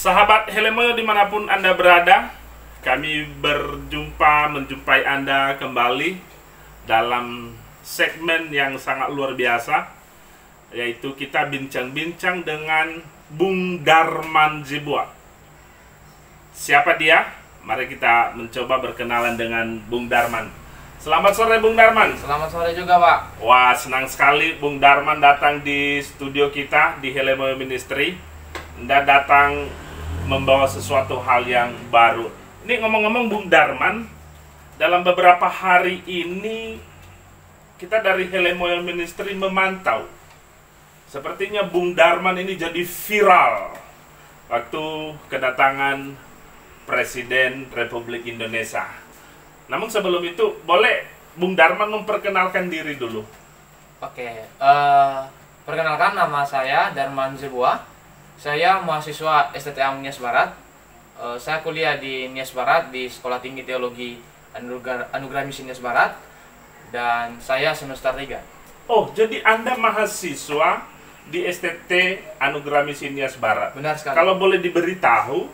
Sahabat Helemoyo dimanapun Anda berada, kami menjumpai Anda kembali dalam segmen yang sangat luar biasa, yaitu kita bincang-bincang dengan Bung Darman Zibua. Siapa dia? Mari kita mencoba berkenalan dengan Bung Darman. Selamat sore Bung Darman. Selamat sore juga Pak. Wah, senang sekali Bung Darman datang di studio kita di Helemoyo Ministry. Anda datang membawa sesuatu hal yang baru. Ini ngomong-ngomong Bung Darman, dalam beberapa hari ini kita dari Helemoyo Ministry memantau. Sepertinya Bung Darman ini jadi viral waktu kedatangan Presiden Republik Indonesia. Namun sebelum itu, boleh Bung Darman memperkenalkan diri dulu. Oke, perkenalkan nama saya Darman Zibua. Saya mahasiswa STTA Nias Barat. Saya kuliah di Nias Barat di Sekolah Tinggi Teologi Anugerah Misi Nias Barat. Dan saya semester 3. Oh, jadi Anda mahasiswa di STT Anugerah Misi Nias Barat. Benar sekali. Kalau boleh diberitahu,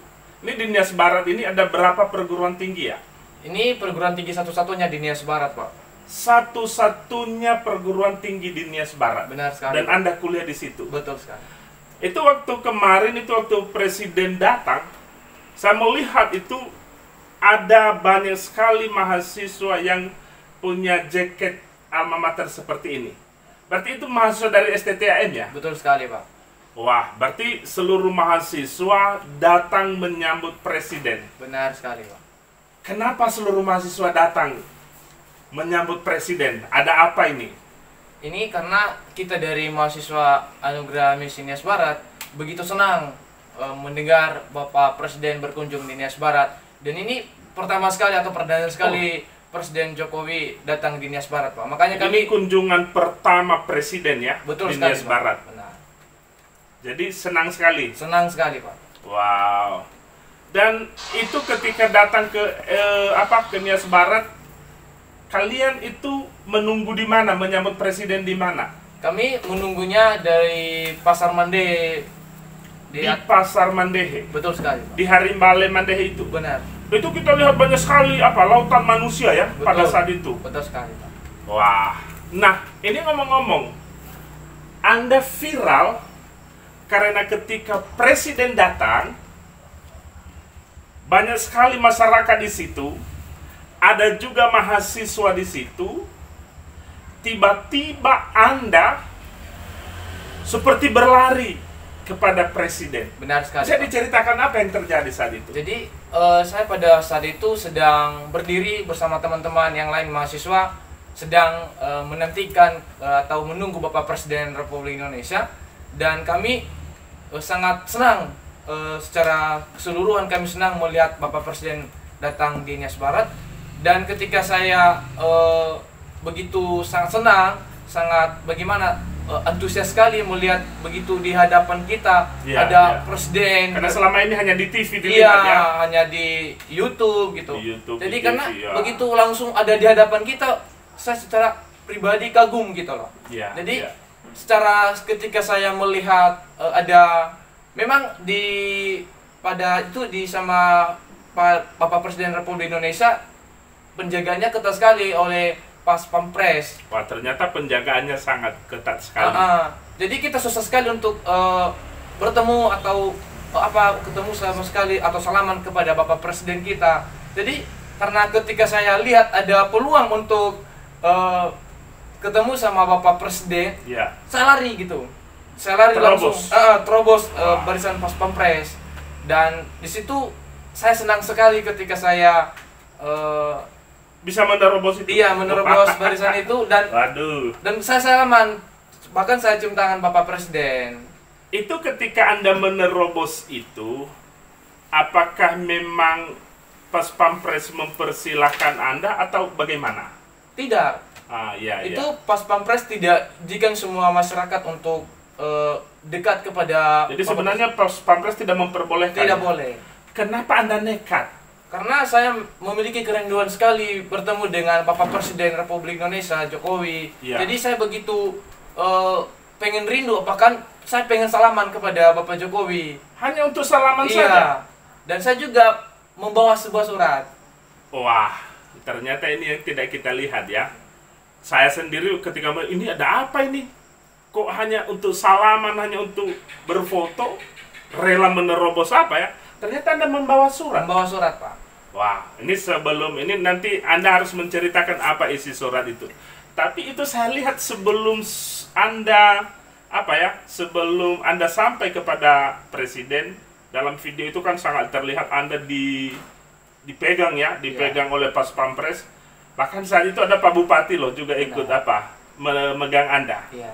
ini di Nias Barat ini ada berapa perguruan tinggi ya? Ini perguruan tinggi satu-satunya di Nias Barat, Pak. Satu-satunya perguruan tinggi di Nias Barat. Benar sekali. Dan Anda kuliah di situ. Betul sekali. Itu waktu kemarin, itu waktu Presiden datang, saya melihat itu ada banyak sekali mahasiswa yang punya jaket alma mater seperti ini. Berarti itu mahasiswa dari STTAN ya? Betul sekali, Pak. Wah, berarti seluruh mahasiswa datang menyambut Presiden. Benar sekali, Pak. Kenapa seluruh mahasiswa datang menyambut Presiden? Ada apa ini? Ini karena kita dari mahasiswa Anugerah Misi Nias Barat begitu senang mendengar Bapak Presiden berkunjung di Nias Barat. Dan ini pertama sekali atau perdana sekali Presiden Jokowi datang di Nias Barat, Pak. Makanya ini kunjungan pertama Presiden ya? Betul di sekali, Nias Barat. Benar. Jadi senang sekali. Senang sekali, Pak. Wow. Dan itu ketika datang ke Nias Barat, kalian itu menunggu di mana, menyambut Presiden di mana? Kami menunggunya dari Pasar Mandehe. Di Pasar Mandehe. Betul sekali, Pak. Di Harimbale Mandehe itu. Benar. Itu kita lihat banyak sekali lautan manusia ya. Betul. Pada saat itu. Betul sekali, Pak. Wah. Nah, ini ngomong-ngomong, Anda viral karena ketika Presiden datang, banyak sekali masyarakat di situ. Ada juga mahasiswa di situ. Tiba-tiba Anda seperti berlari kepada Presiden. Benar sekali, Bisa Pak. diceritakan apa yang terjadi saat itu? Jadi saya pada saat itu sedang berdiri bersama teman-teman yang lain mahasiswa, sedang menantikan atau menunggu Bapak Presiden Republik Indonesia. Dan kami sangat senang, secara keseluruhan kami senang melihat Bapak Presiden datang di Nias Barat. Dan ketika saya begitu sangat senang, sangat antusias sekali melihat begitu di hadapan kita ada Presiden. Karena selama ini hanya di TV dilihat ya. Hanya di YouTube gitu. Di YouTube, jadi di karena TV, ya. begitu langsung ada di hadapan kita, saya secara pribadi kagum gitu loh. Ya, jadi ya. secara ketika saya melihat ada memang pada itu di sama Bapak Presiden Republik Indonesia, penjagaannya ketat sekali oleh Pas Pampres. Wah, ternyata penjagaannya sangat ketat sekali. Jadi kita susah sekali untuk bertemu atau ketemu sama sekali atau salaman kepada Bapak Presiden kita. Jadi karena ketika saya lihat ada peluang untuk ketemu sama Bapak Presiden, ya. saya lari gitu. Saya lari langsung terobos barisan Pas Pampres. Dan di situ saya senang sekali ketika saya bisa menerobos itu. Iya, menerobos barisan itu dan waduh. Dan saya salaman, bahkan saya cium tangan Bapak Presiden. Itu ketika Anda menerobos itu, apakah memang Pas Pampres mempersilahkan Anda atau bagaimana? Tidak. Itu Pas Pampres tidak jika semua masyarakat untuk dekat kepada. Jadi sebenarnya Pas Pampres tidak memperbolehkan. Tidak boleh. Kenapa Anda nekat? Karena saya memiliki kerinduan sekali bertemu dengan Bapak Presiden Republik Indonesia Jokowi. Ya. Jadi saya begitu pengen rindu, bahkan saya pengen salaman kepada Bapak Jokowi. Hanya untuk salaman Iya. saja? Dan saya juga membawa sebuah surat. Wah, ternyata ini yang tidak kita lihat ya. Saya sendiri ketika ini ada apa ini? Kok hanya untuk salaman, hanya untuk berfoto, rela menerobos apa ya? Ternyata Anda membawa surat. Membawa surat, Pak. Wah, ini sebelum ini nanti Anda harus menceritakan apa isi surat itu. Tapi itu saya lihat sebelum Anda sebelum Anda sampai kepada Presiden, dalam video itu kan sangat terlihat Anda dipegang ya, dipegang oleh Pas Pampres. Bahkan saat itu ada Pak Bupati loh juga ikut memegang Anda. Iya.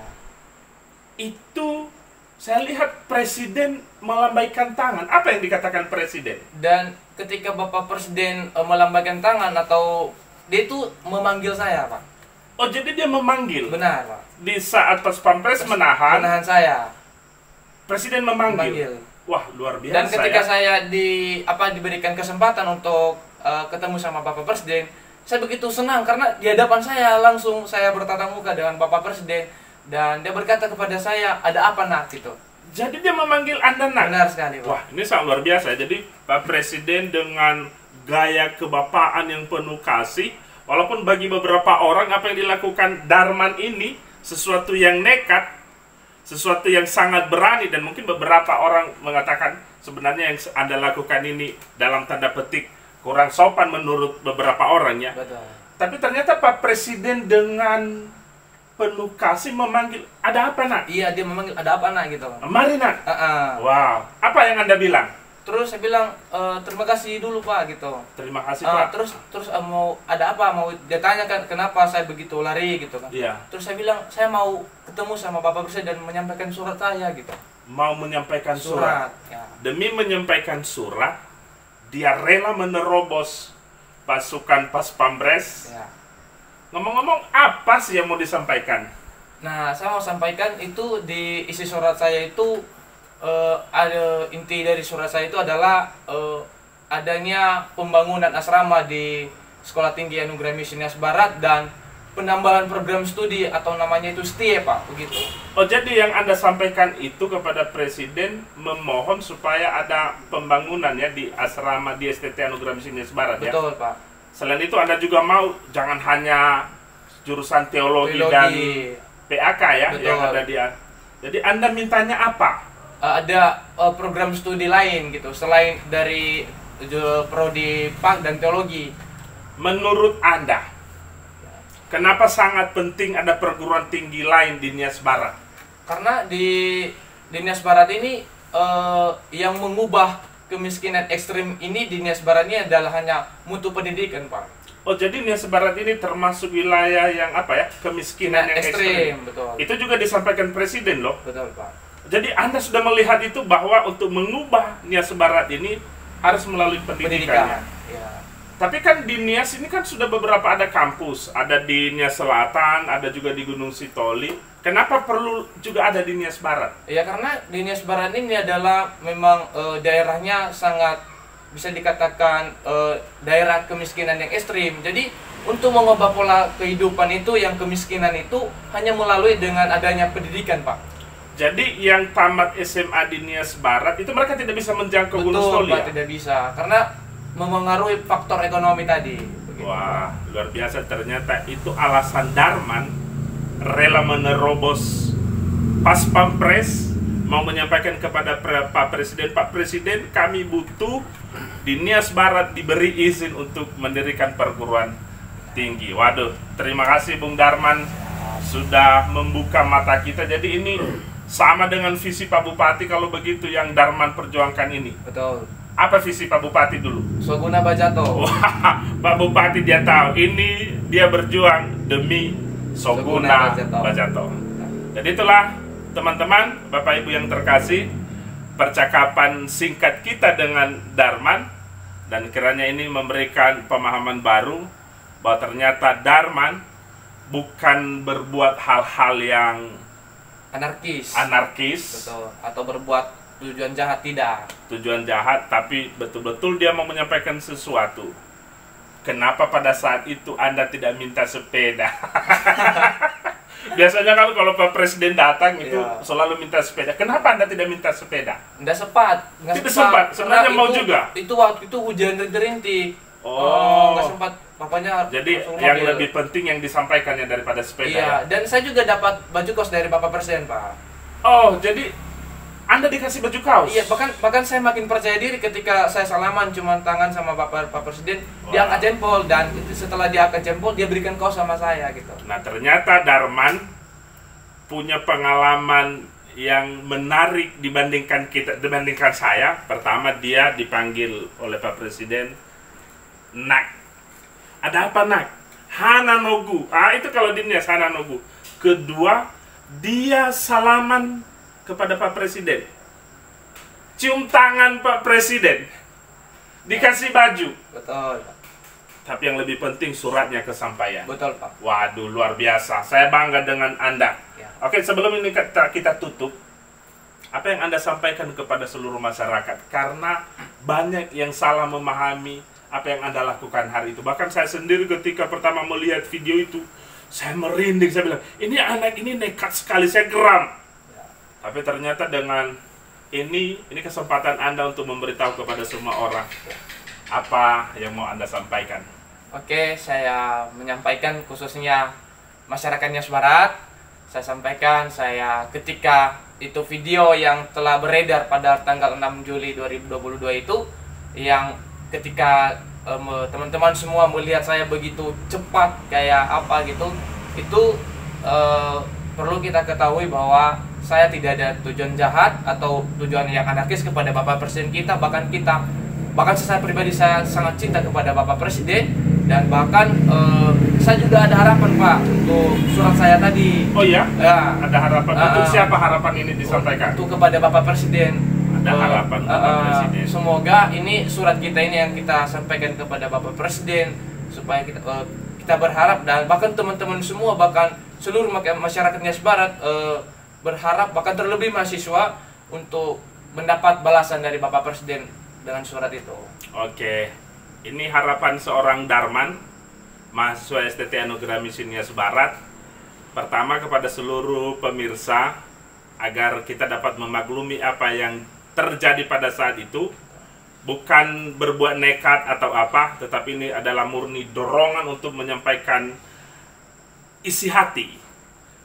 Itu saya lihat Presiden melambaikan tangan. Apa yang dikatakan Presiden? Dan ketika Bapak Presiden melambaikan tangan atau dia itu memanggil saya, Pak. Oh, jadi dia memanggil. Benar, Pak. Di saat Pas Pampres menahan saya. Presiden memanggil. Wah, luar biasa. Dan ketika ya. saya diberikan kesempatan untuk ketemu sama Bapak Presiden, saya begitu senang karena di hadapan saya langsung saya bertatap muka dengan Bapak Presiden dan dia berkata kepada saya, "Ada apa, Nak?" gitu. Jadi dia memanggil Anda Nak. Benar sekali, Pak. Wah, ini sangat luar biasa. Jadi Pak Presiden dengan gaya kebapaan yang penuh kasih, walaupun bagi beberapa orang apa yang dilakukan Darman ini sesuatu yang nekat, sesuatu yang sangat berani, dan mungkin beberapa orang mengatakan sebenarnya yang Anda lakukan ini dalam tanda petik kurang sopan menurut beberapa orang ya. Betul. Tapi ternyata Pak Presiden dengan penuh kasih memanggil, "Ada apa, Nak?" Iya, dia memanggil, "Ada apa, Nak?" gitu. "Mari, Nak." Wow. Apa yang Anda bilang? Terus saya bilang, "Terima kasih dulu, Pak," gitu. "Terima kasih, Pak." Terus mau ada apa? Mau dia tanya kan kenapa saya begitu lari gitu kan. Iya. Terus saya bilang, "Saya mau ketemu sama Bapak Presiden dan menyampaikan surat saya," gitu. Mau menyampaikan surat. Ya. Demi menyampaikan surat, dia rela menerobos pasukan Pas Pampres. Ya. Ngomong-ngomong, apa sih yang mau disampaikan? Nah, saya mau sampaikan itu di isi surat saya itu ada inti dari surat saya itu adalah adanya pembangunan asrama di Sekolah Tinggi Anugerah Misi Nias Barat dan penambahan program studi atau namanya itu STIE, Pak, begitu. Oh, jadi yang Anda sampaikan itu kepada Presiden memohon supaya ada pembangunan ya di asrama di STT Anugerah Misi Nias Barat ya? Betul, Pak. Selain itu Anda juga mau jangan hanya jurusan teologi dan PAK ya. Betul. Yang ada di. Jadi Anda mintanya apa? Ada program studi lain gitu selain dari prodi PAK dan teologi. Menurut Anda, kenapa sangat penting ada perguruan tinggi lain di Nias Barat? Karena di Nias Barat ini yang mengubah kemiskinan ekstrim ini di Nias Barat ini adalah hanya mutu pendidikan, Pak. Oh, jadi Nias Barat ini termasuk wilayah yang apa ya? Kemiskinan yang ekstrim. Betul. Itu juga disampaikan Presiden loh. Betul, Pak. Jadi Anda sudah melihat itu bahwa untuk mengubah Nias Barat ini harus melalui pendidikannya. Ya. Tapi kan di Nias ini kan sudah beberapa ada kampus, ada di Nias Selatan, ada juga di Gunung Sitoli. Kenapa perlu juga ada di Nias Barat? Ya karena di Nias Barat ini adalah memang daerahnya sangat bisa dikatakan daerah kemiskinan yang ekstrim. Jadi untuk mengubah pola kehidupan itu yang kemiskinan itu hanya melalui dengan adanya pendidikan, Pak. Jadi yang tamat SMA di Nias Barat itu mereka tidak bisa menjangkau Gunung Sitoli. Betul, Pak, tidak bisa karena memengaruhi faktor ekonomi tadi. Begitu. Wah, luar biasa, ternyata itu alasan Darman rela menerobos Pas Pampres, mau menyampaikan kepada Pak Presiden, kami butuh di Nias Barat diberi izin untuk mendirikan perguruan tinggi. Waduh, terima kasih Bung Darman sudah membuka mata kita. Jadi ini sama dengan visi Pak Bupati kalau begitu yang Darman perjuangkan ini. Betul. Apa visi Pak Bupati dulu? Soguna Bajato. Wah, Pak Bupati dia tahu ini dia berjuang demi Soguna Bajato. Jadi itulah teman-teman, Bapak Ibu yang terkasih, percakapan singkat kita dengan Darman, dan kiranya ini memberikan pemahaman baru bahwa ternyata Darman bukan berbuat hal-hal yang anarkis, betul, atau berbuat tujuan jahat, tidak. Tujuan jahat, tapi betul-betul dia mau menyampaikan sesuatu. Kenapa pada saat itu Anda tidak minta sepeda? Biasanya kan kalau Pak Presiden datang itu Iya. selalu minta sepeda. Kenapa Anda tidak minta sepeda? Nggak sempat. Tidak sempat. Sebenarnya Karena mau juga. Itu waktu itu hujan rintik-rintik. Oh. Nggak sempat. Papanya Jadi langsung yang mobil. lebih penting yang disampaikannya daripada sepeda. Iya, Ya? dan saya juga dapat baju kaos dari Bapak Presiden, Pak. Oh, jadi Anda dikasih baju kaos? Iya, bahkan saya makin percaya diri ketika saya salaman cuma tangan sama Bapak Presiden, dia Wah. angkat jempol, dan setelah dia angkat jempol dia berikan kaos sama saya gitu. Nah, ternyata Darman punya pengalaman yang menarik dibandingkan saya. Pertama, dia dipanggil oleh Pak Presiden, Nak. Ada apa, Nak? Hananogu. Itu kalau dinas Hananogu. Kedua, dia salaman kepada Pak Presiden. Cium tangan Pak Presiden. Dikasih baju. Betul, Pak. Tapi yang lebih penting suratnya kesampaian. Betul, Pak. Waduh, luar biasa. Saya bangga dengan Anda. Ya. Oke, sebelum ini kita tutup, apa yang Anda sampaikan kepada seluruh masyarakat? Karena banyak yang salah memahami apa yang Anda lakukan hari itu. Bahkan saya sendiri ketika pertama melihat video itu, saya merinding. Saya bilang, ini anak ini nekat sekali, saya geram. Ya. Tapi ternyata dengan ini kesempatan Anda untuk memberitahu kepada semua orang apa yang mau Anda sampaikan. Oke, saya menyampaikan khususnya masyarakat Nias Barat. Saya sampaikan ketika itu video yang telah beredar pada tanggal 6 Juli 2022 itu, yang ketika teman-teman semua melihat saya begitu cepat kayak apa gitu, itu perlu kita ketahui bahwa saya tidak ada tujuan jahat atau tujuan yang anarkis kepada Bapak Presiden kita. Bahkan saya pribadi saya sangat cinta kepada Bapak Presiden, dan bahkan saya juga ada harapan, Pak, untuk surat saya tadi. Oh ya? Ya. Ada harapan. Untuk siapa harapan ini disampaikan? Untuk kepada Bapak Presiden. Ada harapan untuk Bapak Presiden. Semoga ini surat kita ini yang kita sampaikan kepada Bapak Presiden, supaya kita berharap, dan bahkan teman-teman semua, bahkan seluruh masyarakat Nias Barat berharap, bahkan terlebih mahasiswa, untuk mendapat balasan dari Bapak Presiden dengan surat itu. Oke, ini harapan seorang Darman, mahasiswa STT Anugerah Misi Nias Barat. Pertama, kepada seluruh pemirsa, agar kita dapat memaklumi apa yang terjadi pada saat itu. Bukan berbuat nekat atau apa, tetapi ini adalah murni dorongan untuk menyampaikan isi hati,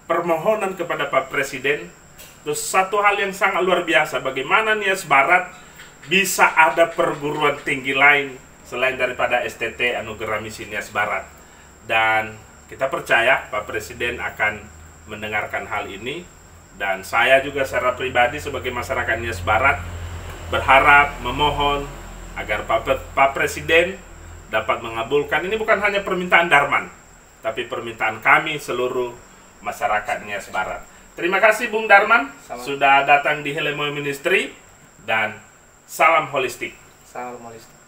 permohonan kepada Pak Presiden. Terus satu hal yang sangat luar biasa, bagaimana Nias Barat bisa ada perguruan tinggi lain selain daripada STT Anugerah Misi Nias Barat. Dan kita percaya Pak Presiden akan mendengarkan hal ini. Dan saya juga secara pribadi sebagai masyarakat Nias Barat berharap, memohon agar Pak Presiden dapat mengabulkan. Ini bukan hanya permintaan Darman, tapi permintaan kami seluruh masyarakat Nias Barat. Terima kasih Bung Darman sudah datang di Helemo Ministry, dan salam holistik. Salam holistik.